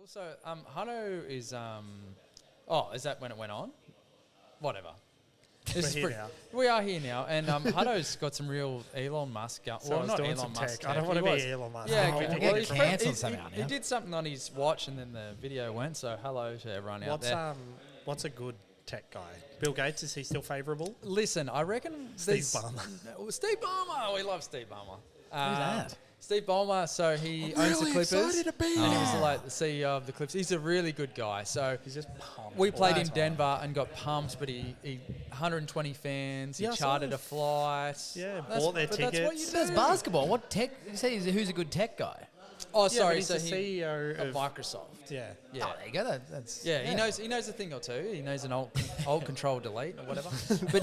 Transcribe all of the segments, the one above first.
Also, Hutto is is that when it went on? Whatever. We are here now, and Hutto's got some real Elon Musk. So I'm not doing some tech. I don't want to be Elon Musk. Yeah, he did something on his watch, and then the video went. So hello to everyone out there. What's a good tech guy? Bill Gates, is he still favourable? Listen, I reckon Steve Ballmer. Steve Ballmer. We love Steve Ballmer. Who's that? Steve Ballmer, so he owns the Clippers. Excited to be and he's like the CEO of the Clippers. He's a really good guy. So he's just pumped. We played in Denver and got pumped, but he 120 fans. He chartered a flight. Yeah, bought their tickets. That's what you do. That's basketball. What tech? You say who's a good tech guy? Oh, sorry. He's the CEO of Microsoft. Yeah. Oh, there you go. That's He knows a thing or two. He knows an alt control delete or whatever. But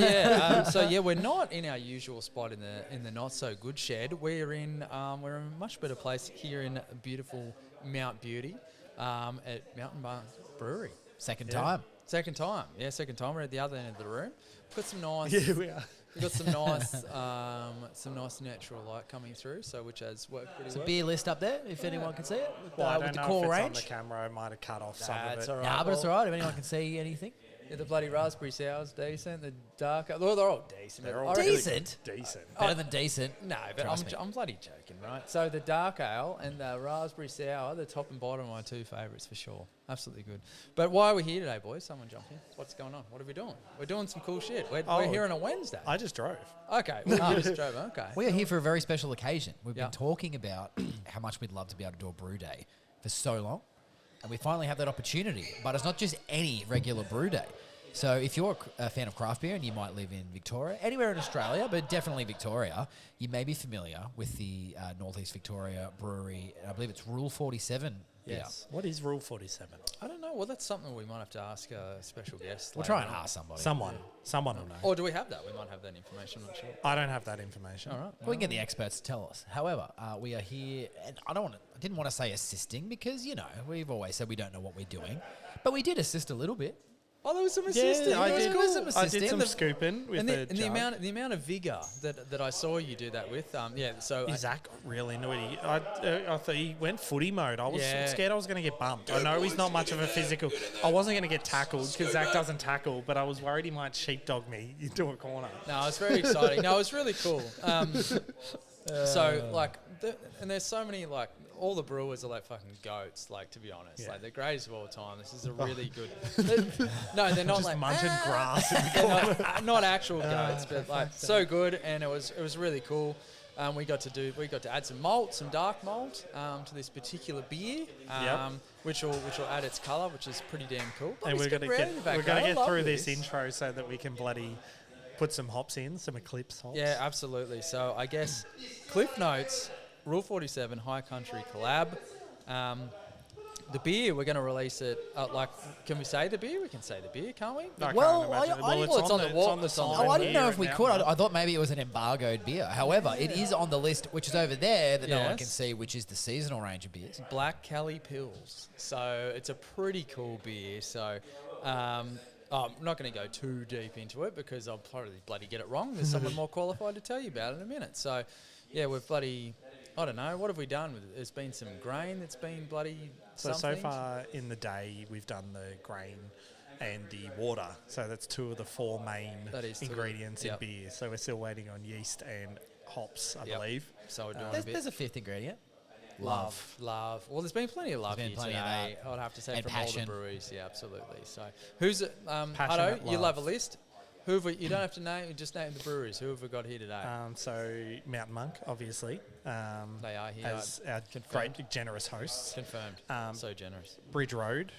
we're not in our usual spot in the not so good shed. We're in a much better place here in beautiful Mount Beauty at Mountain Monk Brewery. Second time. Second time. We're at the other end of the room. We've got some nice. Yeah, we are. We've got some nice natural light coming through, so which has worked pretty well. There's a beer list up there, if anyone can see it. With, I with don't the know core if it's range. on the camera. I might have cut off some of it. All right. Nah, but it's all right if anyone can see anything. Yeah, the bloody raspberry sour's decent. The dark, well, they're all decent. They're all decent. Decent. Better than decent. No, but I'm bloody joking, right? So the dark ale and the raspberry sour, the top and bottom are my two favourites for sure. Absolutely good. But why are we here today, boys? Someone jump in. What's going on? What are we doing? We're doing some cool shit. We're here on a Wednesday. I just drove. Okay. Well, you just drove. Okay. We are here for a very special occasion. We've been talking about how much we'd love to be able to do a brew day for so long. And we finally have that opportunity. But it's not just any regular brew day. So if you're a fan of craft beer and you might live in Victoria, anywhere in Australia, but definitely Victoria, you may be familiar with the Northeast Victoria Brewery. I believe it's Rule 47. Yes. What is Rule 47? I don't know. Well, that's something we might have to ask a special guest. We'll try and ask somebody. Someone will know. Or do we have that? We might have that information. I'm not sure. I don't have that information. All right. We can get the experts to tell us. However, we are here, and I didn't want to say assisting because, we've always said we don't know what we're doing. But we did assist a little bit. Oh, there was some assisting. I did some scooping with the amount of vigour that I saw you do that with. So Zach really naughty. I thought he went footy mode. I was scared I was going to get bumped. I know he's not much of a physical. I wasn't going to get tackled because Zach doesn't tackle, but I was worried he might sheepdog me into a corner. No, it's very exciting. No, it was really cool. And there's so many, all the brewers are like fucking goats, to be honest. Yeah. They're greatest of all time. This is a really good... No, they're not just munching grass. They're not actual goats, but so good, and it was really cool. We got to add some malt, some dark malt, to this particular beer, which will add its colour, which is pretty damn cool. And we're going to get through this intro so that we can bloody put some hops in, some Eclipse hops. Yeah, absolutely. So I guess Cliff Notes, Rule 47, High Country collab. The beer, we're going to release it. Can we say the beer? We can say the beer, can't we? No, I it's on the wall. I didn't know if we could. I thought maybe it was an embargoed beer. However, it is on the list, which is over there that no one can see, which is the seasonal range of beers. Black Kelly Pills. So it's a pretty cool beer. So I'm not going to go too deep into it because I'll probably bloody get it wrong. There's someone more qualified to tell you about it in a minute. So, we've bloody... I don't know. What have we done with it? There's been some grain that's been bloody So far in the day, we've done the grain and the water. So that's two of the four main ingredients in beer. So we're still waiting on yeast and hops, I believe. So we're doing there's a fifth ingredient. Love. Well, there's been plenty of love here today. I would have to say and from passion. all the breweries. Yeah, absolutely. So who's it? Passionate Hutto, you'll have a list. You don't have to name, just name the breweries. Who have we got here today? So Mountain Monk, obviously. They are here. As our great, generous hosts. Confirmed. So generous. Bridge Road.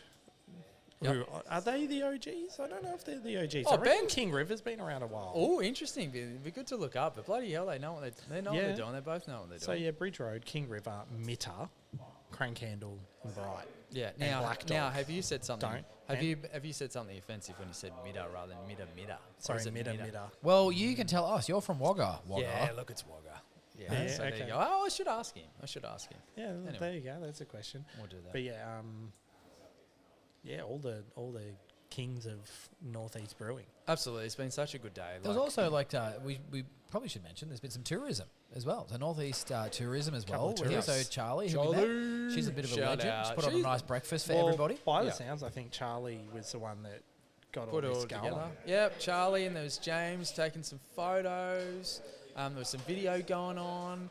Yep. Are they the OGs? I don't know if they're the OGs. Oh, Ben King River's been around a while. Oh, interesting. It'd be good to look up. But bloody hell, they know what they're doing. They both know what they're doing. So Bridge Road, King River, Mitta, Crank Handle, and Bright. Yeah. Now, have you said something? Have you said something offensive when you said Mitta rather than Mitta? Sorry, Mitta. Well, you can tell us. You're from Wagga. Yeah, look, it's Wagga. Yeah, so okay. There you go. Oh, I should ask him. Yeah, There you go. That's a question. We'll do that. But all the kings of Northeast brewing. Absolutely, it's been such a good day. There was also we probably should mention there's been some tourism as well. So Northeast tourism as well. Couple of Here, so tourists. Charlie, who we met, she's a bit of a Shout legend. out. She's put on a She's- nice breakfast for Well, everybody. By the Yeah. sounds, I think Charlie was the one that got Put it all all this going. together. Yep, Charlie, and there was James taking some photos. There was some video going on.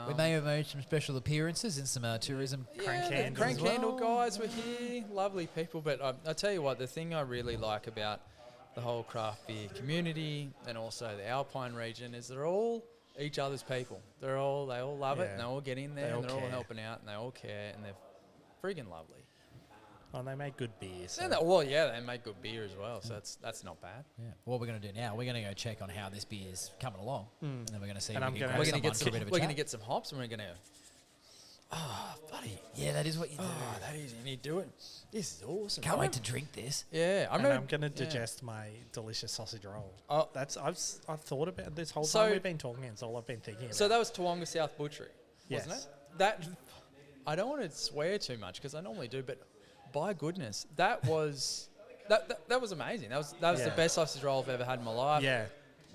We may have made some special appearances in some tourism. Crank the Handle Crank as well. Handle guys were here, lovely people. But I tell you what, the thing I really like about the whole craft beer community and also the Alpine region is they're all each other's people. They all love it, and they all get in there, They all and they're all care. helping out, and they all care, and they're friggin' lovely. Oh, they make good beer. So. And they make good beer as well, so that's not bad. Yeah. What we're going to do now, we're going to go check on how this beer is coming along, and then we're going to see And if I'm we can gonna- grab We're gonna someone get for some. a bit of a We're gonna chat. get some hops, and we're gonna. Oh, buddy. Yeah, that is what you do. Oh, that is. You need to do it. This is awesome. Can't wait to drink this. Yeah, And I'm going to digest my delicious sausage roll. Oh. I've thought about this whole So- time we've been talking. It's all I've been thinking about. So that was Toowoomba South Butchery, wasn't Yes. it? That I don't want to swear too much because I normally do, but by goodness, that was that was amazing. That was the Yeah. best sausage roll I've ever had in my life. yeah,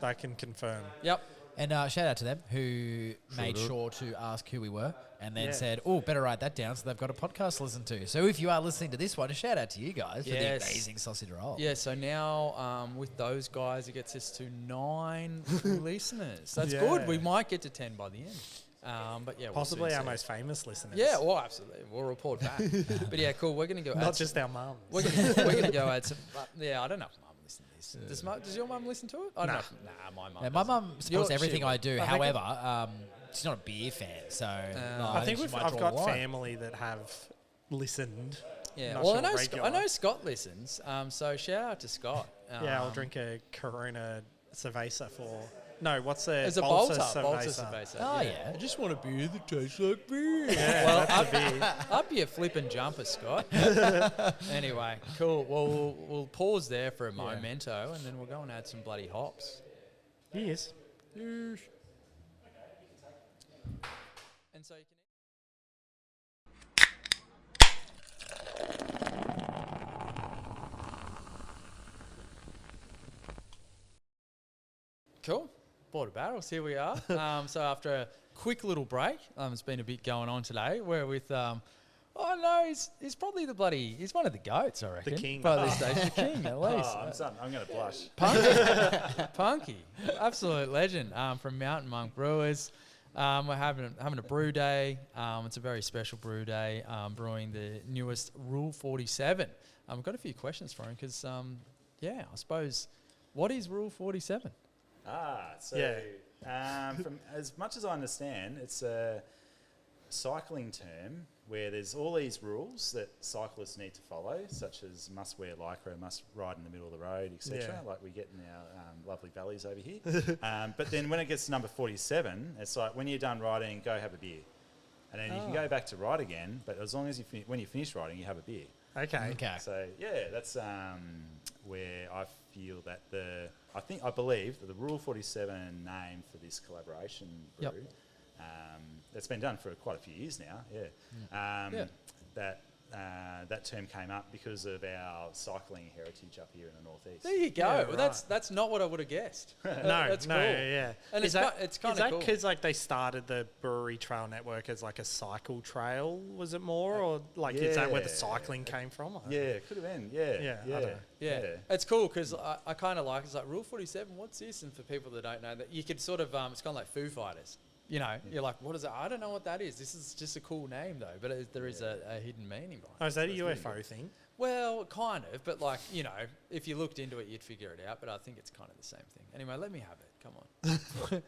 I can confirm. Yep. And shout out to them who made sure to ask who we were and then Yeah. said, oh, better write that down so they've got a podcast to listen to. So if you are listening to this one, a shout out to you guys for the Yes. amazing sausage roll. Yeah. So now with those guys, it gets us to 9 listeners. That's Yeah. good. We might get to 10 by the end. But yeah, we'll Possibly soon our see. most famous listeners. Yeah, well, absolutely. We'll report back. But yeah, cool. We're gonna go. Not add just our mums. We're gonna go add some. Yeah, I don't know if Mum listens to this. Does your mum listen to it? I don't know. If, my mum. Yeah, my mum supports Your- everything she- I do. I think- However, she's not a beer fan, so I think she might I've draw got the line. family that have listened. Yeah. Not Well, sure I regular. know Scott listens. So shout out to Scott. Yeah, I'll drink a Corona Cerveza for... No, what's the... It's a Bolsa Bolsa Cerveza. Cerveza. Oh, yeah. I just want a beer that tastes like beer. Yeah, Well, that's the beer. Up your flipping jumper, Scott. Anyway, cool. Well, we'll pause there for a memento, and then we'll go and add some bloody hops. Yes. And so you can. Cool. Border Barrels, here we are. So after a quick little break, it's been a bit going on today. We're with, oh no, he's probably he's one of the goats, I reckon. king. By this stage, the king at least. I'm going to blush. Punky, absolute legend from Mountain Monk Brewers. We're having a brew day. It's a very special brew day, brewing the newest Rule 47. I've got a few questions for him because, I suppose, what is Rule 47? From as much as I understand, it's a cycling term where there's all these rules that cyclists need to follow, such as must wear lycra, must ride in the middle of the road, etc., Yeah. like we get in our lovely valleys over here. But then when it gets to number 47, it's like when you're done riding, go have a beer. And then you can go back to ride again, but as long as when you finish riding, you have a beer. Okay. Okay. So yeah, that's where I feel that I believe that the Rule 47 name for this collaboration brew, Yep. that's been done for quite a few years now. Yeah, that term came up because of our cycling heritage up here in the northeast. There you go. Yeah, Well, right. that's not what I would have guessed. No, that's no, cool. yeah. And is it's kind is of that cool. because like they started the Brewery Trail Network as like a cycle trail? Was it more, or like is that where the Yeah. cycling came from? Yeah, it could have been. Yeah, Yeah, I don't know. Yeah, it's cool because I kind of like it's like Rule 47. What's this? And for people that don't know, that you could sort of it's kind of like Foo Fighters. You know, you're like, what is it? I don't know what that is. This is just a cool name though, but there is a hidden meaning behind Oh, it. is that a UFO thing? Well, kind of, but like if you looked into it, you'd figure it out. But I think it's kind of the same thing. Anyway, let me have it. Come on.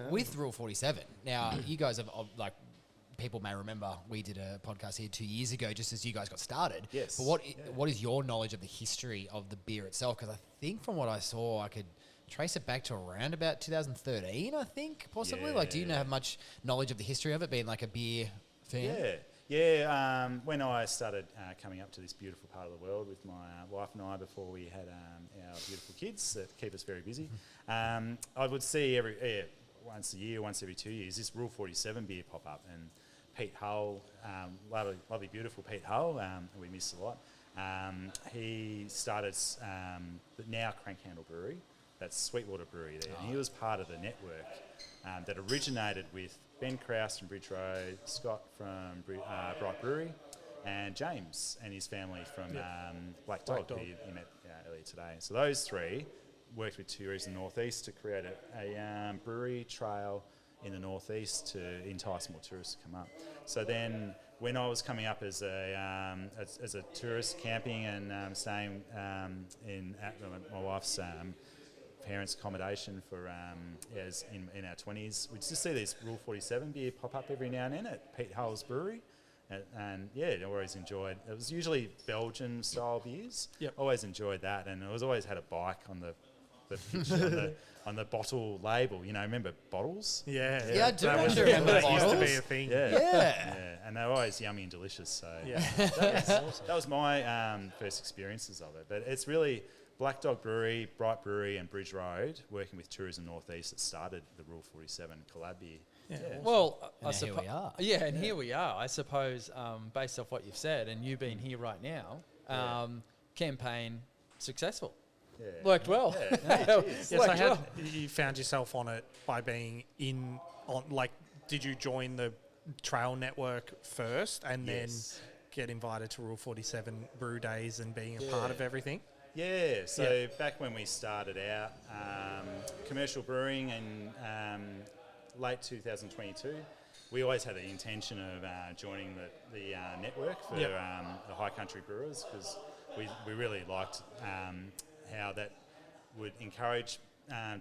With Rule 47, now you guys have, like, people may remember we did a podcast here 2 years ago just as you guys got started. Yes. But what is your knowledge of the history of the beer itself? Because I think from what I saw, I could trace it back to around about 2013, I think, possibly. Like, do you have much knowledge of the history of it, being like a beer fan? Yeah. When I started coming up to this beautiful part of the world with my wife and I before we had our beautiful kids that keep us very busy, I would see once a year, once every 2 years, this Rule 47 beer pop up. And Pete Hull, lovely, beautiful Pete Hull, we miss a lot, He started the now Crank Handle Brewery. That's Sweetwater Brewery there. And he was part of the network that originated with Ben Krause from Bridge Road, Scott from Bright Brewery, and James and his family from Black Dog, who you met earlier today. So those three worked with Tours in the Northeast to create a brewery trail in the Northeast to entice more tourists to come up. So then when I was coming up as a tourist camping and staying at my wife's parents' accommodation for in our 20s, we just see this Rule 47 beer pop up every now and then at Pete Hull's Brewery. And I always enjoyed. It was usually Belgian style beers. Yep. Always enjoyed that, and I always had a bike on the picture on the bottle label. Remember bottles? Yeah, I do remember that bottles. used to be a thing. Yeah, and they were always yummy and delicious. So that was my first experiences of it. But it's really Black Dog Brewery, Bright Brewery, and Bridge Road working with Tourism Northeast that started the Rule 47 collab beer. Yeah. Well, here we are. Yeah, and here we are. I suppose, based off what you've said, and you being here right now, campaign successful. Yeah. Worked well. So you found yourself on it by being did you join the trail network first and then get invited to Rule 47 brew days and being a part of everything? Yeah, so back when we started out, commercial brewing in late 2022, we always had the intention of joining the network for the High Country Brewers, because we really liked how that would encourage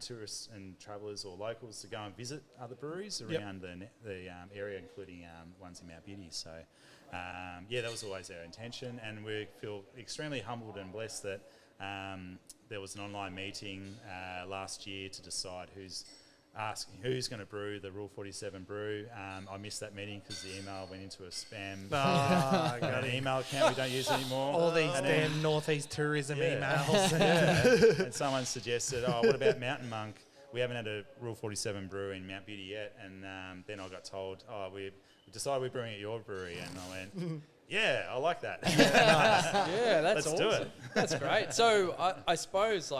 tourists and travellers or locals to go and visit other breweries around the area, including ones in Mount Beauty. So, that was always our intention, and we feel extremely humbled and blessed that there was an online meeting last year to decide who's going to brew the Rule 47 brew. I missed that meeting because the email went into a spam an email account we don't use anymore. All these damn Northeast tourism emails. And someone suggested, what about Mountain Monk? We haven't had a Rule 47 brew in Mount Beauty yet. And then I got told, we decided we're brewing at your brewery. And I went, yeah, I like that. That's Let's awesome. do it. That's great. So I suppose,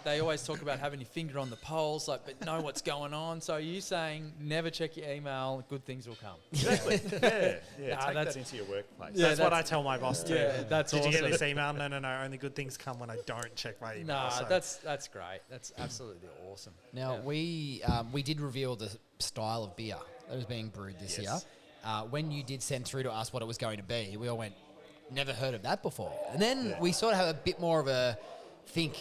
they always talk about having your finger on the pulse, but know what's going on. So are you saying never check your email, good things will come? Exactly. Take that into your workplace. Yeah, that's what I tell my boss too. Yeah, that's Did awesome. you get this email? No. Only good things come when I don't check my email. No, so. that's great. That's absolutely awesome. Now, we did reveal the style of beer that was being brewed this year. When you did send through to us what it was going to be, we all went, never heard of that before. And then we sort of have a bit more of a think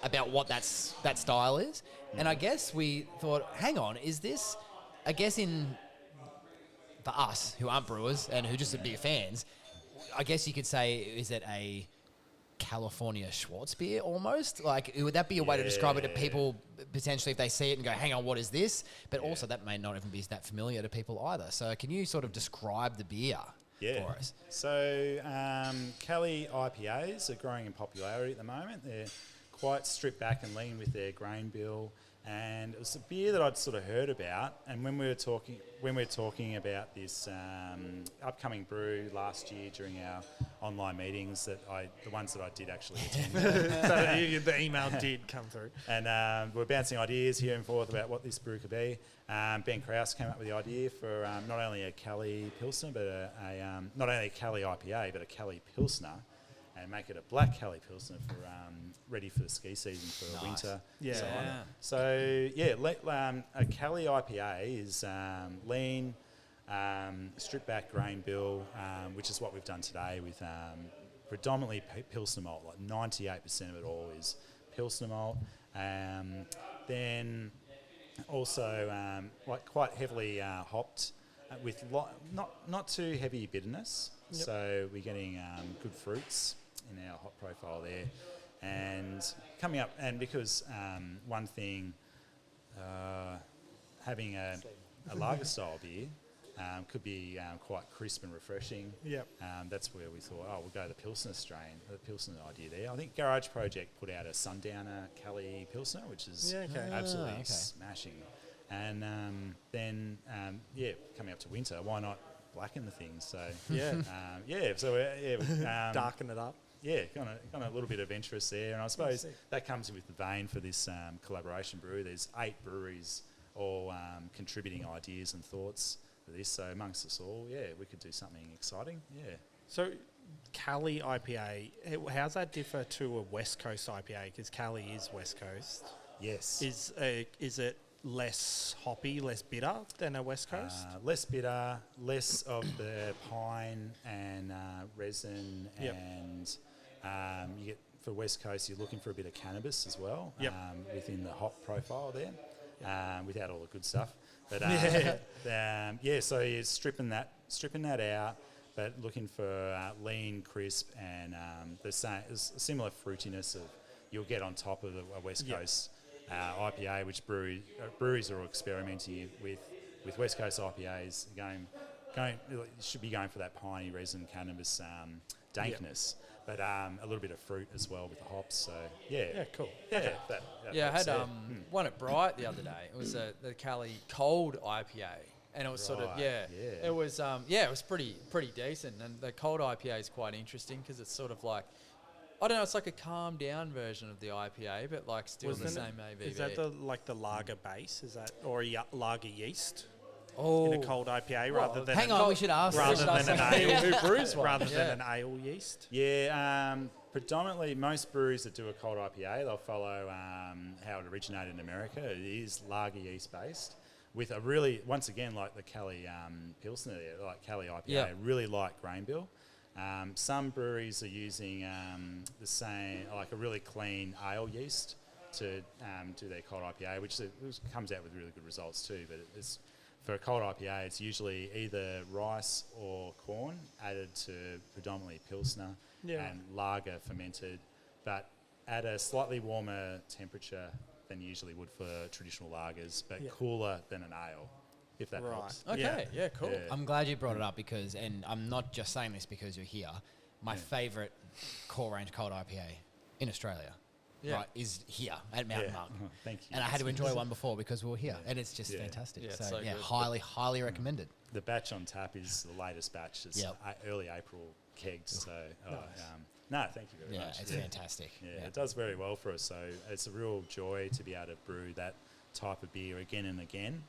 about what that style is. And I guess we thought, hang on, is this, I guess for us who aren't brewers and who just are big fans, I guess you could say, is it a California Schwarzbier almost? Would that be a way to describe it to people potentially if they see it and go, hang on, what is this? But also that may not even be that familiar to people either. So can you sort of describe the beer for us? So Cali IPAs are growing in popularity at the moment. They're quite stripped back and lean with their grain bill. And it was a beer that I'd sort of heard about. And when we were talking about this upcoming brew last year during our online meetings, the ones that I did actually attend, the email did come through. And we're bouncing ideas here and forth about what this brew could be. Ben Krause came up with the idea for not only a Cali Pilsner, but not only a Cali IPA, but a Cali Pilsner, and make it a black Cali Pilsner for ready for the ski season for winter. Yeah. A Cali IPA is lean, stripped back grain bill, which is what we've done today with predominantly Pilsner malt. 98% of it all is Pilsner malt. Then also quite heavily hopped with not too heavy bitterness. Yep. So we're getting good fruits in our hop profile there. And coming up, and because one thing, having a lager style beer could be quite crisp and refreshing. Yep. That's where we thought, we'll go the Pilsner strain, the Pilsner idea there. I think Garage Project put out a Sundowner Cali Pilsner, which is absolutely smashing. And then, coming up to winter, why not blacken the things. So Yeah. darken it up. Yeah, kind of a little bit adventurous there, and I suppose that comes with the vein for this collaboration brew. There's 8 breweries all contributing ideas and thoughts for this. So amongst us all, we could do something exciting. Yeah. So Cali IPA, how's that differ to a West Coast IPA? Because Cali is West Coast. Yes. Is it less hoppy, less bitter than a West Coast? Less bitter, less of the pine and resin, and you get for West Coast. You're looking for a bit of cannabis as well within the hop profile there, without all the good stuff. But so you're stripping that out, but looking for lean, crisp, and the same similar fruitiness of you'll get on top of a West Coast IPA, which breweries are experimenting with West Coast IPAs. Should be going for that piney resin cannabis dankness, but a little bit of fruit as well with the hops. So cool. Yeah, I had one at Bright the other day. It was the Cali Cold IPA, and it was sort of it was it was pretty decent. And the cold IPA is quite interesting because it's sort of like, I don't know, it's like a calmed down version of the IPA, but like still the same ABV. Is that the lager base? Is that or a lager yeast? Oh, in a cold IPA rather than we should ask. Rather than an ale, who brews one? Rather than an ale yeast. Yeah, predominantly most breweries that do a cold IPA, they'll follow how it originated in America. It is lager yeast based, with a really, once again, like the Cali Pilsner there, like Cali IPA, really light grain bill. Some breweries are using the same, like a really clean ale yeast to do their cold IPA, which comes out with really good results too. But it's, for a cold IPA, it's usually either rice or corn added to predominantly Pilsner and lager fermented, but at a slightly warmer temperature than you usually would for traditional lagers, but cooler than an ale, if that helps. Okay, cool. Yeah. I'm glad you brought it up because, and I'm not just saying this because you're here, my favourite core range cold IPA in Australia is here at Mountain Monk. Thank you. And I had to enjoy one before because we were here, and it's just fantastic. Yeah, so, good. highly recommended. The batch on tap is the latest batch. It's early April kegged. So, thank you very much. It's fantastic. Yeah, it does very well for us. So it's a real joy to be able to brew that type of beer again and again,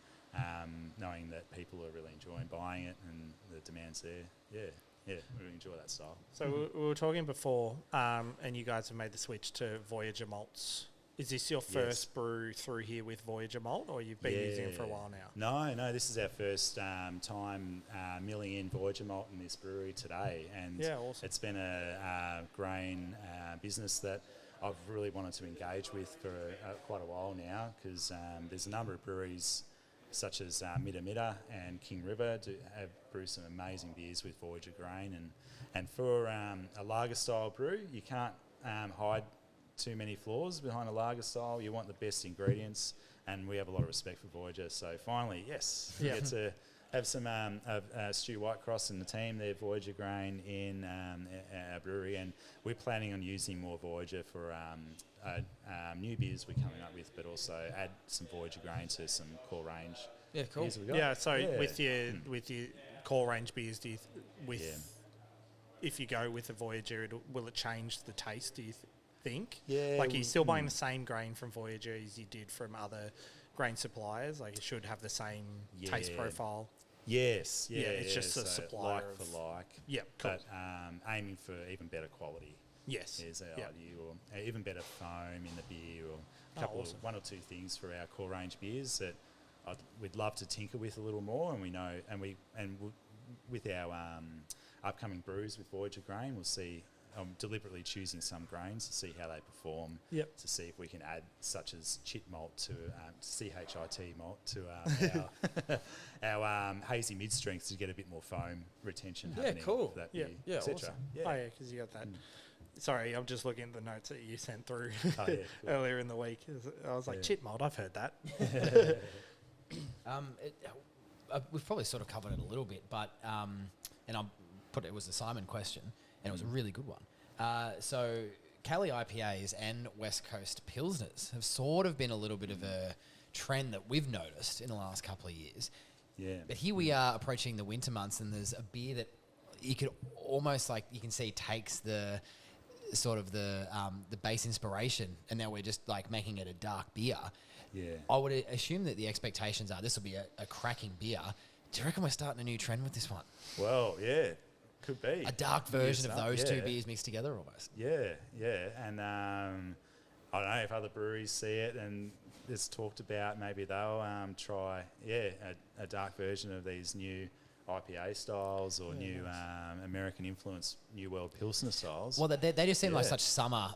knowing that people are really enjoying buying it and the demand's there. Yeah, we really enjoy that style. So we were talking before, and you guys have made the switch to Voyager malts. Is this your first brew through here with Voyager malt, or you've been using it for a while now? No, this is our first time milling in Voyager malt in this brewery today, and awesome. It's been a grain business that I've really wanted to engage with for quite a while now, because there's a number of breweries such as Mitta and King River have brewed some amazing beers with Voyager grain, and for a lager style brew, you can't hide too many flaws behind a lager style. You want the best ingredients, and we have a lot of respect for Voyager. So finally, we get to have some Stu Whitecross and the team, their Voyager grain in our brewery, and we're planning on using more Voyager for new beers we're coming up with, but also add some Voyager grain to some core range. Yeah, cool. With your core range beers, if you go with a Voyager, will it change the taste, do you think? Yeah. Like, are you still buying the same grain from Voyager as you did from other grain suppliers? Like, it should have the same taste profile. Yes. Yeah. It's just a supplier like for like. Yeah, cool. But aiming for even better quality. Yes. Is our idea, or even better foam in the beer, or one or two things for our core range beers that we'd love to tinker with a little more, and we know, with our upcoming brews with Voyager grain, we'll see. I'm deliberately choosing some grains to see how they perform. To see if we can add, such as chit malt to CHIT malt to our hazy mid strength to get a bit more foam retention. happening cool. For that Yeah, beer, awesome. Because you got that. Sorry, I'm just looking at the notes that you sent through Cool. earlier in the week. I was like, chit malt, I've heard that. We've probably sort of covered it a little bit, but and it was a Simon question, and it was a really good one. So Cali IPAs and West Coast Pilsners have sort of been a little bit of a trend that we've noticed in the last couple of years. Yeah. But here we are approaching the winter months, and there's a beer that you could almost like you can see takes the sort of the base inspiration, and now we're just like making it a dark beer. Yeah. I would assume that the expectations are this will be a cracking beer. Do you reckon we're starting a new trend with this one? Well, yeah, could be. A dark version of those two yeah. beers mixed together almost. Yeah, yeah. And I don't know if other breweries see it and it's talked about, maybe they'll try, a dark version of these new IPA styles or new American influence New World Pilsner styles. Well, they just seem like such summer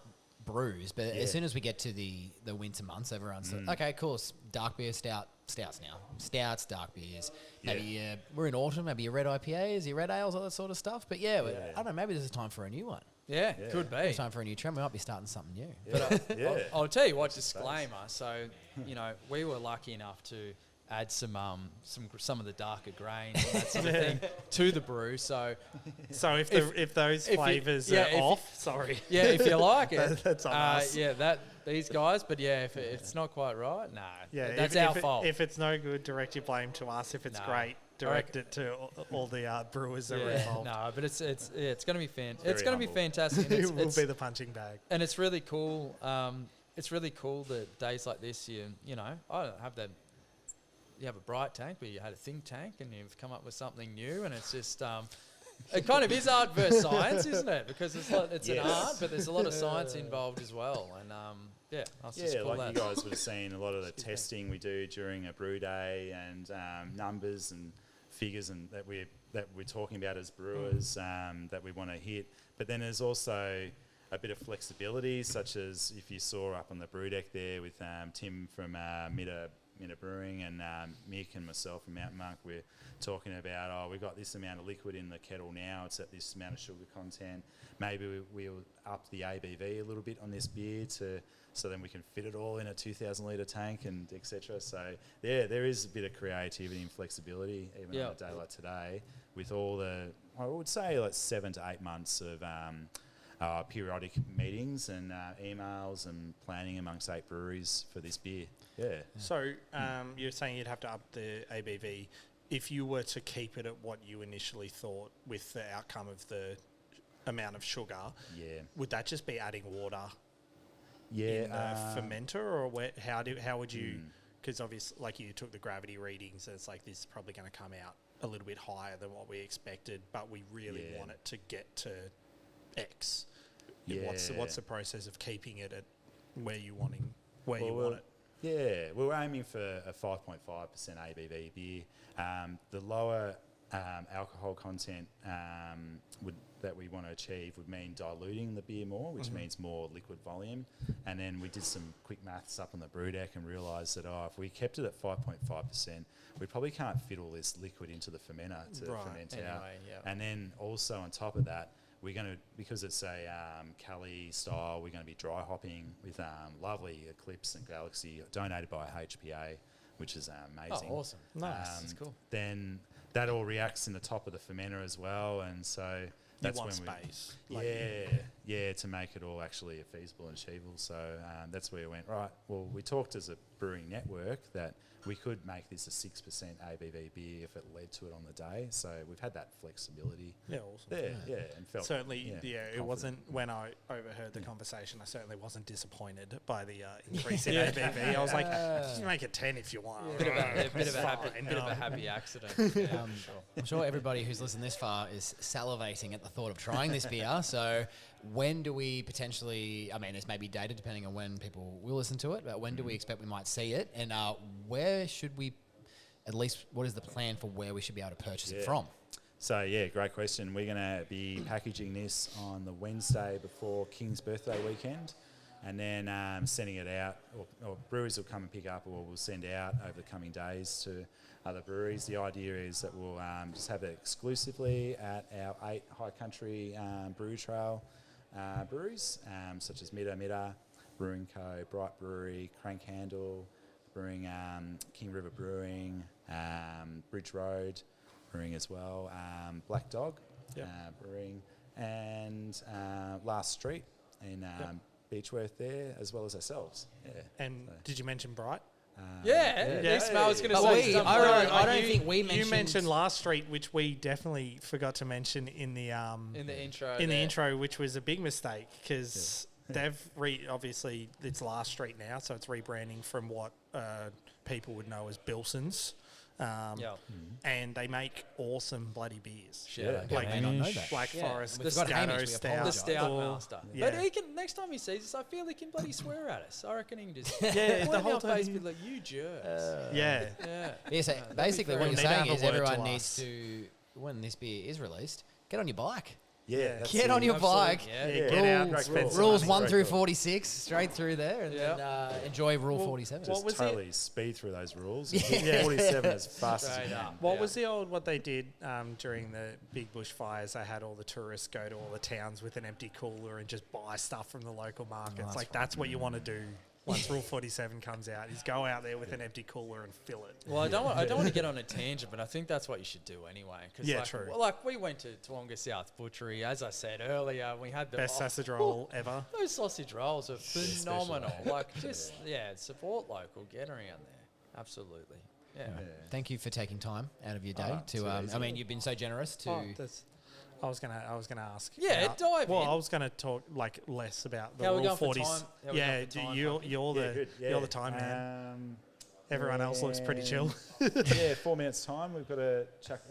brews, but as soon as we get to the winter months, everyone's like, okay, cool, dark beer, stouts now. Stouts, dark beers. Maybe we're in autumn, maybe your red IPAs, your red ales, all that sort of stuff. But I don't know, maybe this is time for a new one. Yeah, could be. It's time for a new trend. We might be starting something new. But I'll tell you what, disclaimer. So, we were lucky enough to add some of the darker grains and that sort of thing to the brew. So if those flavours are off, sorry. Yeah, if you like it. That's on us. These guys. But if it's not quite right, no. Yeah, that's our fault. If it's no good, direct your blame to us. If it's great, direct it to all the brewers that are involved. No, but it's going to be it's going to be fantastic. And We'll be the punching bag. And it's really cool. It's really cool that days like this, I don't have that. You have a bright tank, but you had a think tank, and you've come up with something new, and it's just it kind of is art versus science, isn't it? Because it's an art, but there's a lot of science involved as well. And just call like that. you guys would have seen a lot of the testing we do during a brew day, and numbers and figures, and that we're talking about as brewers that we want to hit. But then there's also a bit of flexibility, such as if you saw up on the brew deck there with Tim from Mitta Brewing and Mick and myself from Mountain Monk, we're talking about, we've got this amount of liquid in the kettle now, it's at this amount of sugar content. Maybe we'll up the ABV a little bit on this beer so then we can fit it all in a 2,000 litre tank and etc. So there is a bit of creativity and flexibility even on a day like today, with all the, I would say, like 7 to 8 months of periodic meetings and emails and planning amongst 8 breweries for this beer. Yeah. So you're saying you'd have to up the ABV. If you were to keep it at what you initially thought with the outcome of the amount of sugar, would that just be adding water in the fermenter, or how would you? Because obviously, like, you took the gravity readings, and it's like this is probably going to come out a little bit higher than what we expected, but we really want it to get to X. What's the process of keeping it at where you want it? Yeah, we were aiming for a 5.5% ABV beer. The lower alcohol content that we want to achieve would mean diluting the beer more, which means more liquid volume. And then we did some quick maths up on the brew deck and realised that if we kept it at 5.5%, we probably can't fit all this liquid into the fermenter to ferment out. And then also on top of that, we're going to, because it's a Cali style, we're going to be dry hopping with lovely Eclipse and Galaxy, donated by HPA, which is amazing. Oh, awesome. Nice. That's cool. Then that all reacts in the top of the fermenter as well, and so that's when space. To make it all actually feasible and achievable. So that's where we went, right, well, we talked as a brewing network that we could make this a 6% ABV beer if it led to it on the day. So we've had that flexibility. Yeah, awesome. And felt certainly, it wasn't, when I overheard the conversation, I certainly wasn't disappointed by the increase in ABV. I was like, just make it 10 if you want. Bit of a happy accident. I'm sure everybody who's listened this far is salivating at the thought of trying this beer. So when do we potentially, there's maybe data depending on when people will listen to it, but when do we expect we might see it? And where should we, at least what is the plan for where we should be able to purchase it from? So, great question. We're going to be packaging this on the Wednesday before King's birthday weekend, and then sending it out, or breweries will come and pick up, or we'll send out over the coming days to other breweries. The idea is that we'll just have it exclusively at our 8 High Country Brew Trail breweries, such as Mitta Brewing Co., Bright Brewery, Crank Handle Brewing, King River Brewing, Bridge Road Brewing as well, Black Dog Brewing, and Last Street in Beechworth there, as well as ourselves. And did you mention Bright? They smell. I was going to But say. I don't think we You mentioned... mentioned Last Street, which we definitely forgot to mention in the intro, which was a big mistake because they've obviously it's Last Street now, so it's rebranding from what people would know as Bilson's. And they make awesome bloody beers. Like I not know that. Black Forest, We've got Hamish, Moscato we Stout. apologise. The Stout Master. Yeah. But he can, next time he sees us, I feel he can bloody swear at us. I reckon he can just the point whole our face time. be like, you jerks. Yeah. Yeah, so basically what We'll you're need to saying have is a word everyone to needs us. to, when this beer is released, get on your bike. Yeah, that's Get on it. your bike. Get out. Great Expensive. call. Rules That's 1 great through call. 46, straight through there, and then enjoy Rule 47. what was Just totally speed through those rules. Hit 47 as fast as you can. What was the old, what they did during the big bushfires? They had all the tourists go to all the towns with an empty cooler and just buy stuff from the local markets. That's what you want to do once Rule 47 comes out, is go out there with an empty cooler and fill it. Well, I don't want to get on a tangent, but I think that's what you should do anyway. True. Well, like we went to Toowoomba South Butchery, as I said earlier. We had the Best sausage roll ever. Those sausage rolls are phenomenal. Support local, get around there. Absolutely. Yeah. Thank you for taking time out of your day to. too easy. I mean, you've been so generous to. I was gonna ask. Yeah, dive in. Well, I was gonna talk less about the How we Rule going for 40s. time? How we going for time, You're the time man. Everyone else looks pretty chill. 4 minutes time. We've got to chuck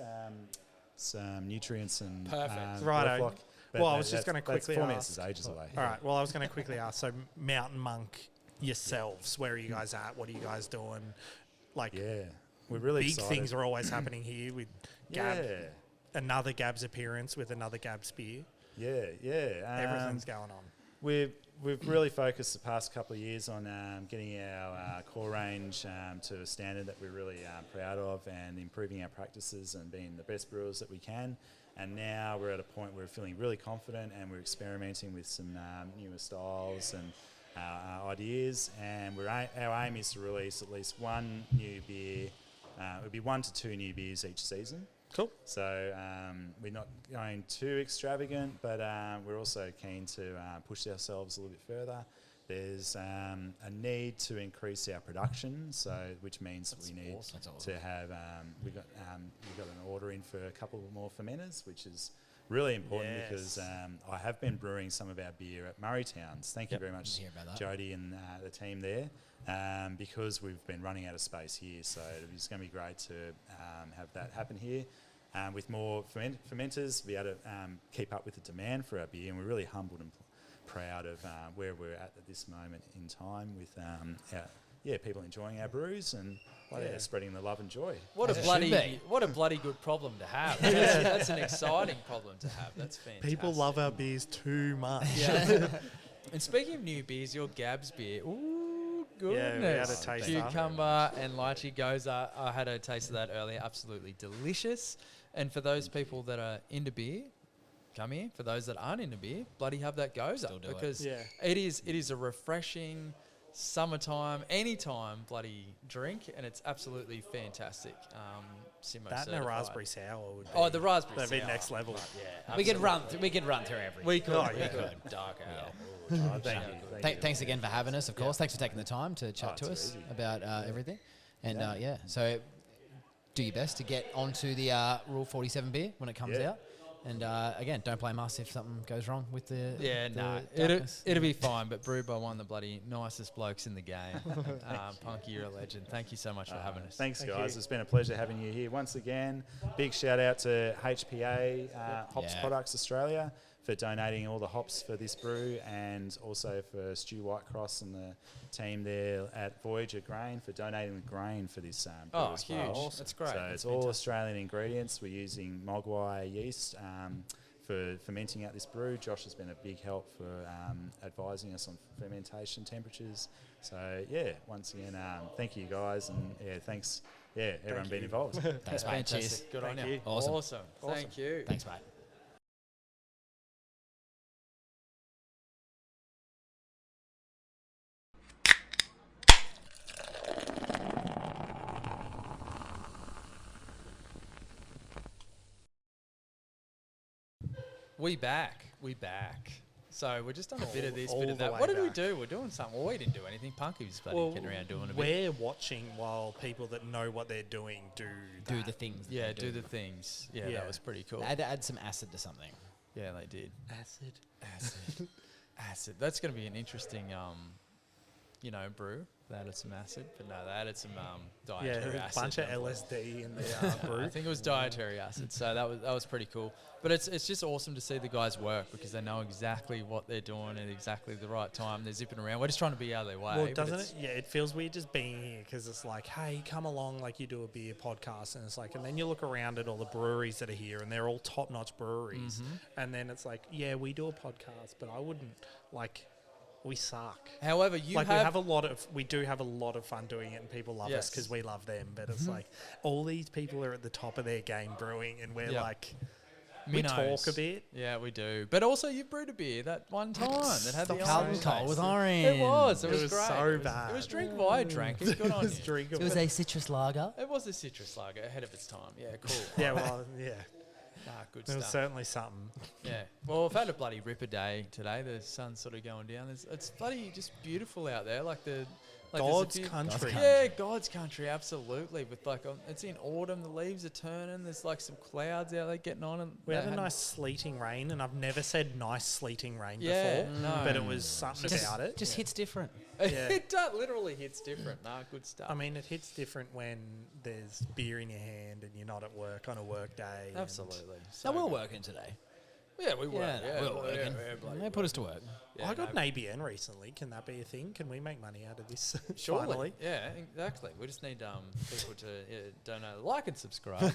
some nutrients and Perfect. Righto. Well, I was just going gonna quickly 4 minutes ask. is ages away. All right. Well, I was going to quickly ask. So, Mountain Monk yourselves, where are you guys at? What are you guys doing? Like, We're really big excited. things are always happening here with Gab. Another Gab's appearance with another Gab's beer. Everything's going on. We've really focused the past couple of years on getting our core range to a standard that we're really proud of, and improving our practices and being the best brewers that we can. And now we're at a point where we're feeling really confident, and we're experimenting with some newer styles and ideas. And our aim is to release at least one new beer. It would be 1 to 2 new beers each season. Cool. So we're not going too extravagant, but we're also keen to push ourselves a little bit further. There's a need to increase our production, which means we need to have we've got an order in for a couple more fermenters, which is really important because I have been brewing some of our beer at Murraytowns. Thank you very much, Jody and the team there. Because we've been running out of space here, so it's going to be great to have that happen here. With more fermenters, be able to keep up with the demand for our beer, and we're really humbled and proud of where we're at this moment in time with people enjoying our brews and spreading the love and joy. What a bloody good problem to have. That's an exciting problem to have. That's fantastic. People love our beers too much. Yeah. And speaking of new beers, your Gab's beer. Ooh, goodness. Yeah, we had a taste. Cucumber and lychee goza. I had a taste of that earlier. Absolutely delicious. And for those people that are into beer, come here. For those that aren't into beer, bloody have that goza, because it is a refreshing summertime, anytime bloody drink, and it's absolutely fantastic. Simo That and a certified. raspberry sour would be. Oh, the raspberry that'd sour. be next level. Yeah, We could run through everything. We could. We could. Dark ale. Oh, thank you. Thanks again for having us, of course. Thanks for taking the time to chat to us about everything. And so do your best to get onto the Rule 47 beer when it comes out. And again, don't blame us if something goes wrong with the it'll be fine. But brewed by one of the bloody nicest blokes in the game. Punky, you're a legend. Thank you so much for having us. Thanks, guys. It's been a pleasure having you here once again. Big shout out to HPA Hops Products Australia for donating all the hops for this brew, and also for Stu Whitecross and the team there at Voyager Grain for donating the grain for this brew as huge. well. Awesome. That's great. So That's it's all Australian ingredients. We're using Mogwai yeast for fermenting out this brew. Josh has been a big help for advising us on fermentation temperatures. So once again, thank you guys, and thanks, everyone being involved. Thanks, mate. Cheers. Good on Thank you. you. Awesome. Thank you. Thanks, mate. We back. So we're just on a bit of this, all bit of the that. way What did we back. do? We're doing something. Well, we didn't do anything. Punky was getting around doing a bit. We're watching while people that know what they're doing do Do the things. that Yeah, they do the things. Yeah, Yeah. that was pretty cool. They had to add some acid to something. Yeah, they did. acid. Acid. That's going to be an interesting, brew. They added some acid, but no, they added some dietary Yeah, a acid. bunch of I believe. LSD in the brew. I think it was dietary acid, so that was pretty cool. But it's just awesome to see the guys work because they know exactly what they're doing at exactly the right time. They're zipping around. We're just trying to be out of their way. Well, but doesn't it's- it? Yeah, it feels weird just being here because it's like, hey, come along like you do a beer podcast. And it's like, and then you look around at all the breweries that are here and they're all top-notch breweries. And then it's like, yeah, we do a podcast, but I wouldn't, we suck. However, you we do have a lot of fun doing it and people love us Yes. because we love them. But it's like, all these people are at the top of their game brewing and we're Yep. like, we minnows. talk a bit. Yeah, we do. But also, you brewed a beer that one time that had the Carlton orange Cole taste. with orange. It was. It It was was great. so It was bad. drinkable. I drank it. Good on you. drinkable. It was a citrus lager. It was a citrus lager ahead of its time. Yeah, cool. Yeah, well, yeah. Nah, good It was stuff. certainly something. Yeah. Well, we've had a bloody ripper day today. The sun's sort of going down. It's bloody just beautiful out there. There's a God's few- country. Yeah, God's country, absolutely. With it's in autumn, the leaves are turning. There's some clouds out there getting on. And We had they a hadn't- nice sleeting rain, and I've never said nice sleeting rain Yeah, before, no. but it was something about it. Just hits different. Yeah. It literally hits different. Nah, good stuff. I mean, it hits different when there's beer in your hand and you're not at work on a work day. and- Absolutely. So we're working today. Yeah, we were. Yeah, we're working. bloody They put us to work. yeah, I got no, an ABN recently. Can that be a thing? Can we make money out of this? Surely. Finally? Yeah, exactly. We just need people to donate, like and subscribe.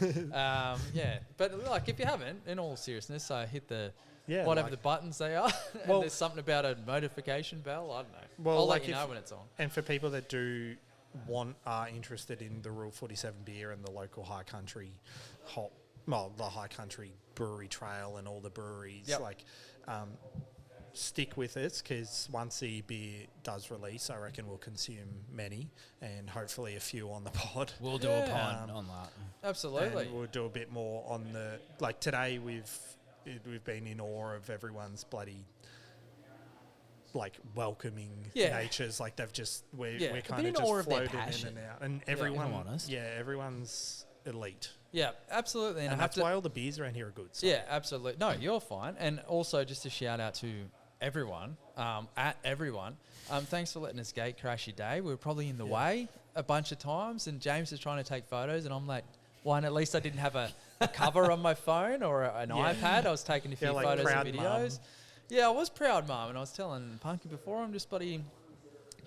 Yeah, but if you haven't, in all seriousness, hit the Yeah. whatever the buttons they are. And Well- there's something about a notification bell. I don't know. Well, I'll like let you if- know when it's on. And for people that are interested in the Rule 47 beer and the local High Country the High Country Brewery Trail and all the breweries, Yep. stick with us because once the beer does release, I reckon we'll consume many and hopefully a few on the pod. We'll do a pond on that. Absolutely. And we'll do a bit more on the today. We've been in awe of everyone's bloody welcoming Yeah. natures. They've just we're Yeah. kind in of awe just of their floating in passion. and out, and if I'm everyone, honest. everyone's elite, Yeah, absolutely. and I have that's to. why all the beers around here are good. So. Yeah, absolutely. No, you're fine. And also, just a shout out to everyone, thanks for letting us gate crash your day. We were probably in the way a bunch of times, and James was trying to take photos, and I'm like, one, at least I didn't have a cover on my phone or an iPad. I was taking a few like photos proud and videos. mum. Yeah, I was proud, Mum, and I was telling Punky before, I'm just bloody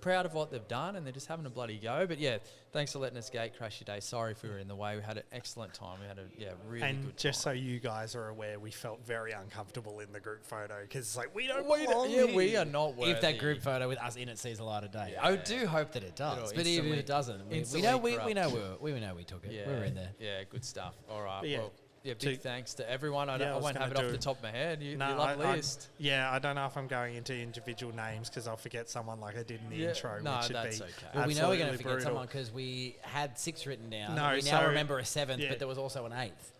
proud of what they've done, and they're just having a bloody go. But yeah, thanks for letting us gate crash your day. Sorry if we were in the way. We had an excellent time. We had a really And good just time. so you guys are aware, we felt very uncomfortable in the group photo because it's like we don't We belong we here. are not worthy. If that group photo with us in it sees the light of day, Yeah. I do hope that it does. It'll But even if instantly- it doesn't, we instantly know we corrupt. know we took it. Yeah, We were in there. Yeah, good stuff. All right. But yeah, Well, yeah, to- big thanks to everyone. I I was won't have it gonna off the do- top of my head. You No, love list. I don't know if I'm going into individual names because I'll forget someone like I did in the Yeah, intro, no, which would that's be okay. Well, we know we're going to absolutely forget brutal. someone because we had 6 written down. No, we now so- remember a 7th, yeah. but there was also an 8th.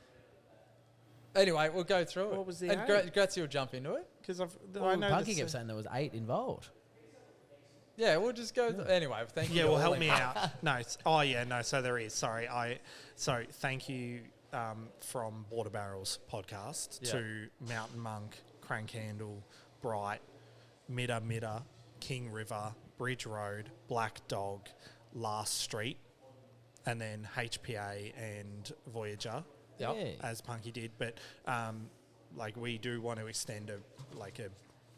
Anyway, we'll go through it. What was the And eight? Grazie will jump into it. Because Well, Punky kept saying there was 8 involved. Yeah, we'll just go. Anyway, thank you. Yeah, to well, all help in- me out. No, so there is. Sorry, so thank you from Water Barrels podcast Yeah. to Mountain Monk, Crank Handle, Bright, Mitta, King River, Bridge Road, Black Dog, Last Street, and then HPA and Voyager, Yep. Yeah. as Punky did. But we do want to extend a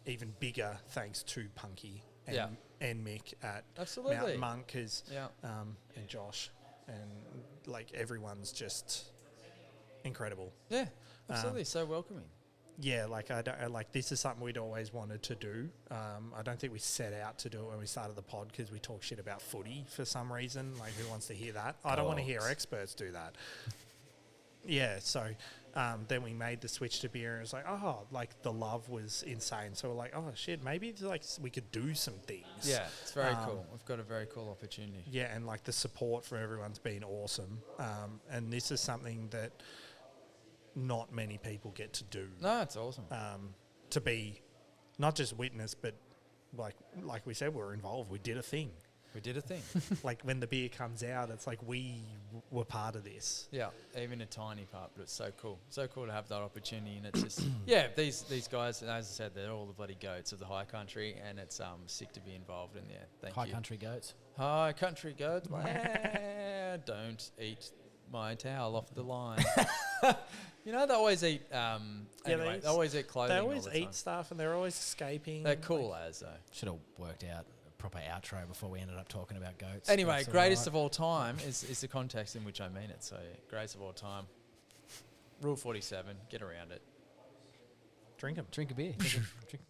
even bigger thanks to Punky and, Yeah. and Mick at Absolutely. Mountain Monk Yeah. and Josh, and everyone's just incredible. Yeah, absolutely. So welcoming. Yeah, this is something we'd always wanted to do. I don't think we set out to do it when we started the pod because we talk shit about footy for some reason. Who wants to hear that? I don't want to hear experts do that. Yeah, so then we made the switch to beer, and it was the love was insane. So we're like, oh shit, maybe we could do some things. Yeah, it's very cool. We've got a very cool opportunity. Yeah, and the support from everyone's been awesome. And this is something that not many people get to do. No, it's awesome. To be not just witness, but like we said, we're involved. We did a thing. We did a thing. Like when the beer comes out, it's like we were part of this. Yeah, even a tiny part, but it's so cool. So cool to have that opportunity, and it's just these guys, as I said, they're all the bloody goats of the High Country, and it's sick to be involved in there. Thank High you. Country goats. High Country goats. Don't eat my towel off the line. You know they always eat. Anyway, they always eat clothing. They always all the eat time. stuff, and they're always escaping. They're cool as though. Should have worked out a proper outro before we ended up talking about goats. Anyway, That's all greatest right. of all time is the context in which I mean it. So, greatest of all time. Rule 47, get around it. Drink them. Drink a beer. Drink